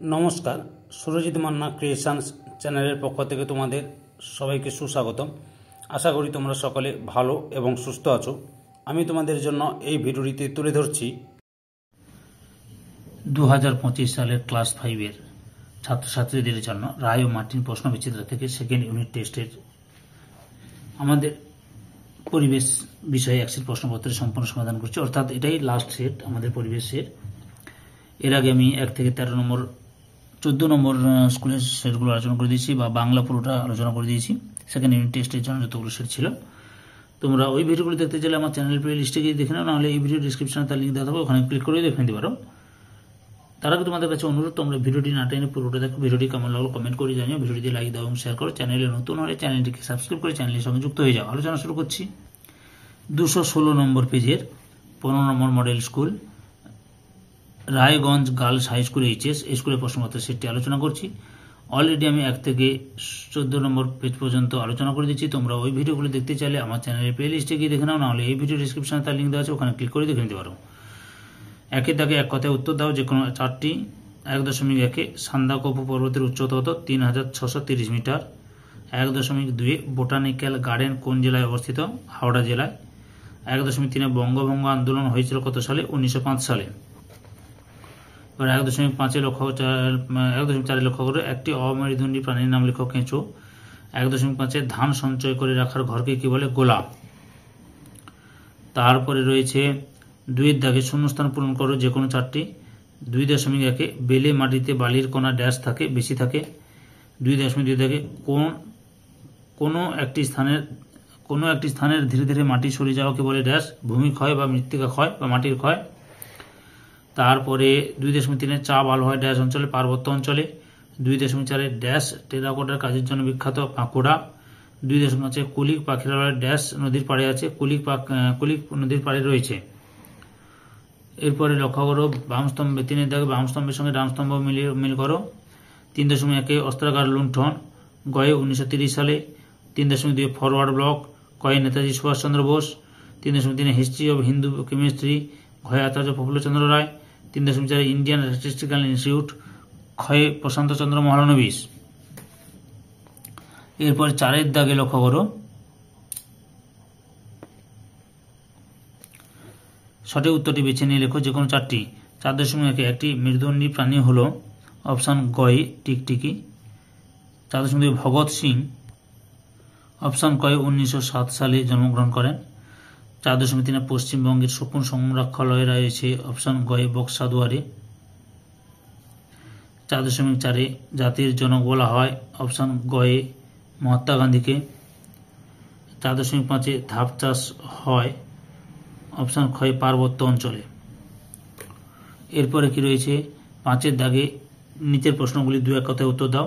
নমস্কার, সুরজিৎ মান্না ক্রিয়েশনস চ্যানেলের পক্ষ থেকে তোমাদের সবাইকে সুস্বাগতম। আশা করি তোমরা সকলে ভালো এবং সুস্থ আছো। আমি তোমাদের জন্য এই ভিডিওটিতে তুলে ধরছি 2025 সালের ক্লাস 5-এর ছাত্রছাত্রীদের জন্য রায় ও মার্টিন প্রশ্ন বিচিত্রা থেকে সেকেন্ড ইউনিট টেস্টের আমাদের পরিবেশ বিষয়ে একশিট প্রশ্নপত্রের সম্পূর্ণ সমাধান করছি, অর্থাৎ এটাই লাস্ট সেট আমাদের পরিবেশের। এর আগে আমি 1 থেকে 13 নম্বর 14 নম্বর স্কুলের সেটগুলো আলোচনা করে দিয়েছি, বা বাংলা পুরোটা আলোচনা করে দিয়েছি। সেকেন্ড ইউনিট টেস্টের জন্য যতগুলো সেট ছিল, তোমরা ওই ভিডিওগুলো দেখতে চাইলে আমার চ্যানেল প্লে লিস্টে গিয়ে দেখে নাও, নাহলে এই ভিডিও ডিসক্রিপশনে তার লিঙ্ক দেওয়া থাকবে, ওখানে ক্লিক করে দেখে নিতে পারো। তার আগে তোমাদের কাছে অনুরোধ, তোমরা ভিডিওটি না টেনে পুরোটা দেখো। ভিডিওটি কেমন লাগলো কমেন্ট করে জানিও, ভিডিওটি লাইক দাও এবং শেয়ার করো। চ্যানেলে নতুন হলে চ্যানেলটিকে সাবস্ক্রাইব করে চ্যানেলের সঙ্গে যুক্ত হয়ে যাও। আলোচনা শুরু করছি 216 নম্বর পেজের 15 নম্বর model school Raiganj girls high school HS এই স্কুলের প্রশ্নপত্রের সেটটি আলোচনা করছি। অলরেডি আমি 1 থেকে 14 নম্বর পেজ পর্যন্ত আলোচনা করে দিচ্ছি। তোমরা ওই ভিডিওগুলো দেখতে চাইলে আমার চ্যানেলের প্লে লিস্টে গিয়ে দেখে নাও, নাহলে এই ভিডিও ডিসক্রিপশনে তার লিঙ্ক দেওয়া আছে, ওখানে ক্লিক করে দেখে নিতে পারো। একের দাগে এক কথায় উত্তর দাও, যে কোনো 4টি। 1.1 সান্দাকফু পর্বতের উচ্চতা কত? 3630 মিটার। 1.2 বোটানিক্যাল গার্ডেন কোন জেলায় অবস্থিত? হাওড়া জেলায়। 1.3 বঙ্গভঙ্গ আন্দোলন হয়েছিল কত সালে? 1905 সালে। এবার 1.5 1.4 লক্ষ্য করে একটি অমেরুদণ্ডী প্রাণীর নাম লেখো। কেঁচো। 1.5 ধান সঞ্চয় করে রাখার ঘরকে কি বলে? গোলা। তারপরে রয়েছে 2 এর দাগে শূন্যস্থান পূরণ করো, যে কোনো 4টি। 2.1 বেলে মাটিতে বালির কণা ড্যাশ থাকে, বেশি থাকে। 2.2 দাগে কোনো একটি স্থানের ধীরে ধীরে মাটি সরে যাওয়াকে বলে ড্যাশ, ভূমি ক্ষয় বা মৃত্তিকা ক্ষয় বা মাটির ক্ষয়। তারপরে 2.3 চা ভালো হয় ড্যাশ অঞ্চলে, পার্বত্য অঞ্চলে। 2.4 ড্যাশ টেরাকোটার কাজের জন্য বিখ্যাত, বাঁকুড়া। 2.5 কুলিক পাখিরালয় ড্যাশ নদীর পাড়ে আছে, কুলিক নদীর পাড়ে রয়েছে। এরপরে লক্ষ্য করো বামস্তম্ভে 3 এর দাগে বামস্তম্ভের সঙ্গে ডানস্তম্ভ মিল করো। 3.1 অস্ত্রাগার লুণ্ঠন, গয়ে 1930 সালে। 3.2 ফরওয়ার্ড ব্লক, কয়ে Netaji Subhash Chandra Bose. 3.3 history of Hindu chemistry, ঘয়ে Acharya Prafulla Chandra Ray. 3.4 Indian statistical institute, ক্ষয়ে প্রশান্ত চন্দ্র মহলানবিশ। এরপরে 4 এর দাগে লক্ষ্য করো, সঠিক উত্তরটি বেছে নিয়ে লেখো, যে কোনো 4টি। 4.1 একটি মেরুদণ্ডী প্রাণী হলো অপশন গয়ে টিকটিকি। 4.2 ভগৎ সিং অপশন কয়ে 1907 সালে জন্মগ্রহণ করেন। 4.3 পশ্চিমবঙ্গের শকুন সংরক্ষালয় রয়েছে অপশন গয়ে বক্সা দুয়ারে। 4.4 জাতির জনক বলা হয় অপশন গয়ে মহাত্মা গান্ধীকে। 4.5 ধাপ চাষ হয় অপশন ক্ষয় পার্বত্য অঞ্চলে। এরপরে কি রয়েছে 5 এর দাগে নিচের প্রশ্নগুলি 2-1 কথায় উত্তর দাও।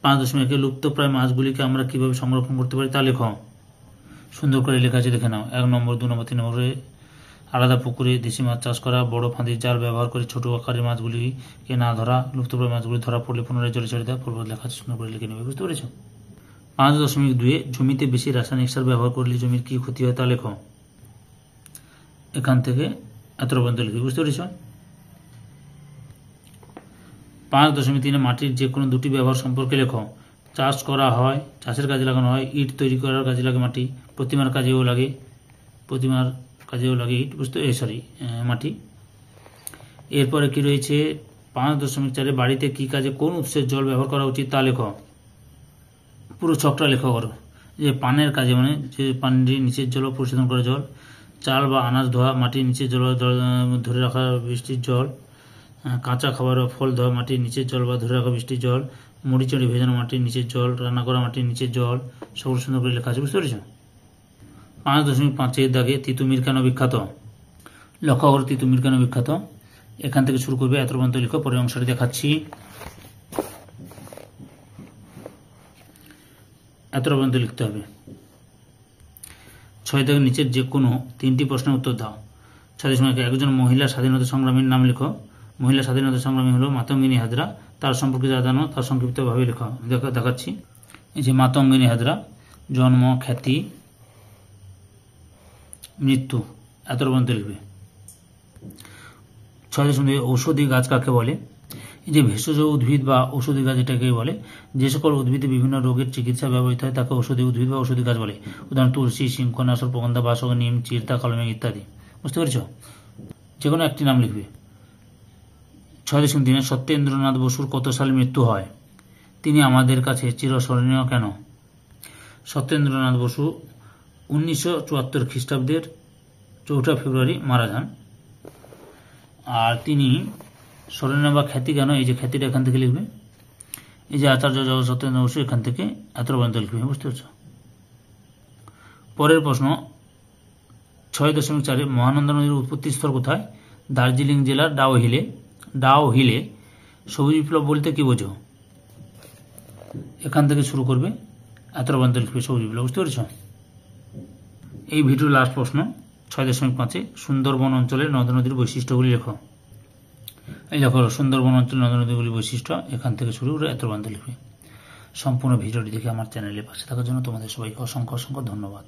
5.1 লুপ্তপ্রায় মাছগুলিকে আমরা কিভাবে সংরক্ষণ করতে পারি তা লেখো। সুন্দর করে লেখা আছে, দেখে নাও। 1 নম্বর 2 নম্বর 3 নম্বরে আলাদা পুকুরে দেশি মাছ চাষ করা, বড় ফাঁদির জাল ব্যবহার করে ছোট আকারের মাছগুলিকে না ধরা, লুপ্তপ্রায় মাছগুলি ধরা পড়লে পুনরায় জলে ছেড়ে দেওয়া। পূর্ব লেখা সুন্দর করে লিখে নেবে, বুঝতে পেরেছ? 5.2 জমিতে বেশি রাসায়নিক সার ব্যবহার করলে জমির কি ক্ষতি হয় তা লেখো। এখান থেকে এত পর্যন্ত লিখি, বুঝতে পেরেছ? 5.3 মাটির যে কোনো 2টি ব্যবহার সম্পর্কে লেখো। চাষ করা হয়, চাষের কাজে লাগানো হয়, ইট তৈরি করার কাজে লাগে মাটি, প্রতিমার কাজেও লাগে ইট, মাটি। এরপরে কি রয়েছে 5.4 বাড়িতে কি কাজে কোন উৎসের জল ব্যবহার করা উচিত তা লেখো। পুরো ছকটা লেখা করো, যে পানের কাজে মানে যে পানির নিচের জল পরিশোধন করা জল, চাল বা আনাজ ধোয়া, মাটির নিচের জল ধরে রাখা বৃষ্টির জল, কাঁচা খাবার ও ফল ধোয়া, মাটির নিচের জল বা ধরে রাখা বৃষ্টির জল, মুড়ি চড়ি ভেজানো, মাটির নিচের জল, রান্না করা, মাটির নিচের জল, সকল সুন্দর করে লেখা আছে, বুঝতে পেরেছ? 5.5 এর দাগে তিতুমির কেন বিখ্যাত? লক্ষ্য করো তিতুমির কেন বিখ্যাত। এখান থেকে শুরু করবে, এত পর্যন্ত লিখো, পরের অংশটি দেখাচ্ছি। এত পর্যন্ত লিখতে হবে। 6 দাগে নিচের যে কোনো 3টি প্রশ্নের উত্তর দাও। 6.1 একজন মহিলা স্বাধীনতা সংগ্রামীর নাম লেখো। মহিলা স্বাধীনতা সংগ্রামী হলো মাতঙ্গিনী হাজরা। তার সম্পর্কে যা জানো তার সংক্ষিপ্তভাবে লেখো, দেখাচ্ছি। এই যে মাতঙ্গিনী হাজরা, জন্ম, খ্যাতি, মৃত্যু, এত পর্যন্ত লিখবে। 6.2 ঔষধি গাছ কাকে বলে? এই যে ভেষজ উদ্ভিদ বা ঔষধি গাছ এটাকে বলে। যে সকল উদ্ভিদে বিভিন্ন রোগের চিকিৎসা ব্যবহৃত হয় তাকে ঔষধি উদ্ভিদ বা ঔষধি গাছ বলে। উদাহরণ তুলসী, শৃঙ্খলা, সর্পগন্ধা, বাসক, নিম, চিরতা, কালমেঘ ইত্যাদি। বুঝতে পেরেছ? যে কোনো একটি নাম লিখবে। 6.3 সত্যেন্দ্রনাথ বসুর কত সালে মৃত্যু হয়? তিনি আমাদের কাছে চিরস্মরণীয় কেন? সত্যেন্দ্রনাথ বসু 1974 খ্রিস্টাব্দের 4 ফেব্রুয়ারি মারা যান। আর তিনি স্মরণীয় বা খ্যাতি কেন, এই যে খ্যাতিটা এখান থেকে লিখবে। এই যে আচার্য জগৎ সত্যেন্দ্র বসু, এখান থেকে এত পর্যন্ত লিখবে। বুঝতে পারছ? পরের প্রশ্ন 6.4 মহানন্দা নদীর উৎপত্তি স্থল কোথায়? দার্জিলিং জেলার ডাও হিলে। সবুজ বিপ্লব বলতে কি বোঝো? এখান থেকে শুরু করবে, এত পর্যন্ত লিখবে সবুজ বিপ্লব। বুঝতে পেরেছ? এই ভিডিওর লাস্ট প্রশ্ন 6.5 সুন্দরবন অঞ্চলের নদ নদীর বৈশিষ্ট্যগুলি লেখো। এই দেখো সুন্দরবন অঞ্চলের নদ নদীগুলির বৈশিষ্ট্য, এখান থেকে শুরু করে এত পর্যন্ত লিখবে। সম্পূর্ণ ভিডিওটি দেখে আমার চ্যানেলে পাশে থাকার জন্য তোমাদের সবাইকে অসংখ্য ধন্যবাদ।